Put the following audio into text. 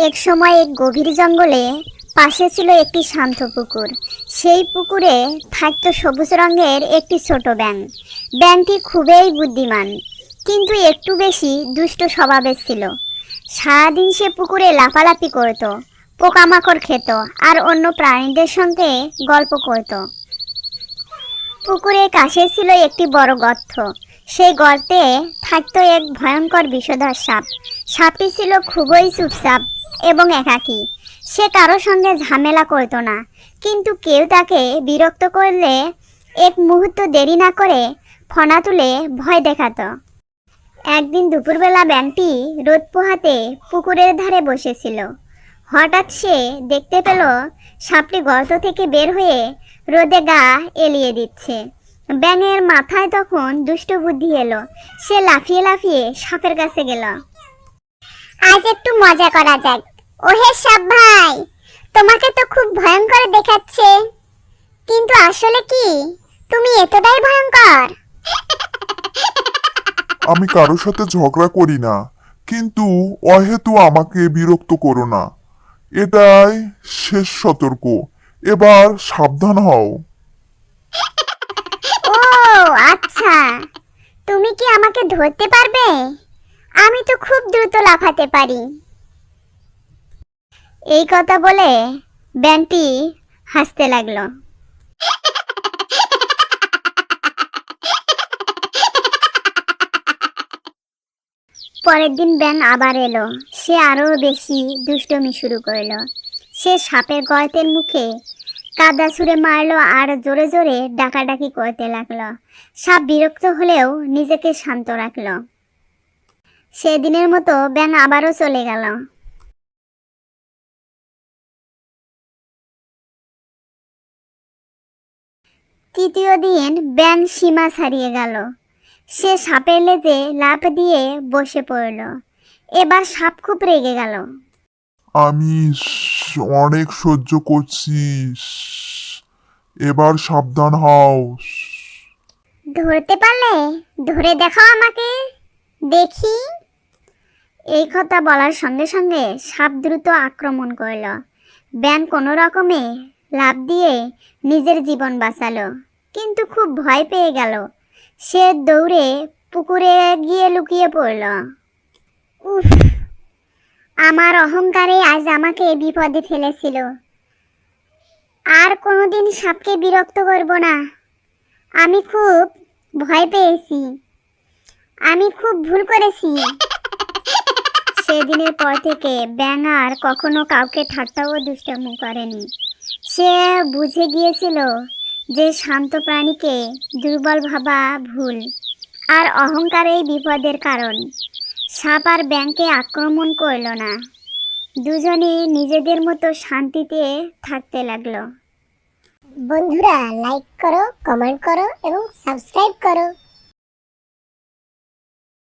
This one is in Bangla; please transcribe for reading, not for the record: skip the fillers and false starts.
এক সময় এক গভীর জঙ্গলে পাশে ছিল একটি শান্ত পুকুর। সেই পুকুরে থাকতো সবুজ রঙের একটি ছোট ব্যাঙ। ব্যাঙটি খুবই বুদ্ধিমান, কিন্তু একটু বেশি দুষ্ট স্বভাবের ছিল। সারাদিন সে পুকুরে লাফালাফি করত, পোকামাকড় খেত আর অন্য প্রাণীদের সঙ্গে গল্প করত। পুকুরের কাছে ছিল একটি বড় গর্ত। সেই গর্তে থাকতো এক ভয়ঙ্কর বিষধর সাপ। সাপটি ছিল খুবই চুপচাপ এবং একাকী। সে কারো সঙ্গে ঝামেলা করতো না, কিন্তু কেউ তাকে বিরক্ত করলে এক মুহূর্ত দেরি না করে ফনা তুলে ভয় দেখাতো। একদিন দুপুরবেলা ব্যাঙটি রোদ পোহাতে পুকুরের ধারে বসেছিল। হঠাৎ সে দেখতে পেল সাপটি গর্ত থেকে বের হয়ে রোদে গা এলিয়ে দিচ্ছে। ব্যাঙের মাথায় তখন দুষ্ট বুদ্ধি এলো। সে লাফিয়ে লাফিয়ে সাপের কাছে গেল। আজ একটু মজা করা যাক। ওহে সাপ ভাই, তোমাকে তো খুব ভয়ঙ্কর দেখাচ্ছে, কিন্তু আসলে কি তুমি এতটাই ভয়ঙ্কর? আমি কারোর সাথে ঝগড়া করি না, কিন্তু অহেতু আমাকে বিরক্ত করো না। এটাই শেষ সতর্ক। এবার সাবধান হও। ও আচ্ছা, তুমি কি আমাকে ধরতে পারবে? আমি তো খুব দ্রুত লাফাতে পারি। এই কথা বলে ব্যাঙটি হাসতে লাগলো। পরের দিন ব্যাঙ আবার এলো। সে আরো বেশি দুষ্টমি শুরু করলো। সে সাপের গর্তের মুখে কাদা ছুঁড়ে মারলো আর জোরে জোরে ডাকাডাকি করতে লাগলো। সাপ বিরক্ত হলেও নিজেকে শান্ত রাখলো। সেদিনের মতো ব্যাঙ আবারও চলে গেল। তৃতীয় দিন ব্যাঙ সীমা ছাড়িয়ে গেল। সে সাপের লেজে লাফ দিয়ে বসে পড়ল। এবার সাপ খুব রেগে গেল। আমি অনেক সহ্য করছি। এবার সাবধান হও। ধরতে পারলে ধরে দেখাও আমাকে, দেখি। এই কথা বলার সঙ্গে সঙ্গে সাপ দ্রুত আক্রমণ করল। ব্যাঙ কোনো রকমে লাফ দিয়ে নিজের জীবন বাঁচালো, কিন্তু খুব ভয় পেয়ে গেল। সে দৌড়ে পুকুরে গিয়ে লুকিয়ে পড়ল। উফ, আমার অহংকারে আজ আমাকে বিপদে ফেলেছিল। আর কোনোদিন সাপকে বিরক্ত করব না। আমি খুব ভয় পেয়েছি। আমি খুব ভুল করেছি। সেদিনের পর থেকে ব্যাঙ আর কখনো কাউকে ঠাট্টা ও দুষ্টামি করেনি। সে বুঝে গিয়েছিল যে শান্ত প্রাণীকে দুর্বল ভাবা ভুল, আর অহংকারেই বিপদের কারণ। সাপ আর ব্যাঙকে আক্রমণ করল না। দুজনেই নিজেদের মতো শান্তিতে থাকতে লাগলো। বন্ধুরা, লাইক করো, কমেন্ট করো এবং সাবস্ক্রাইব করো।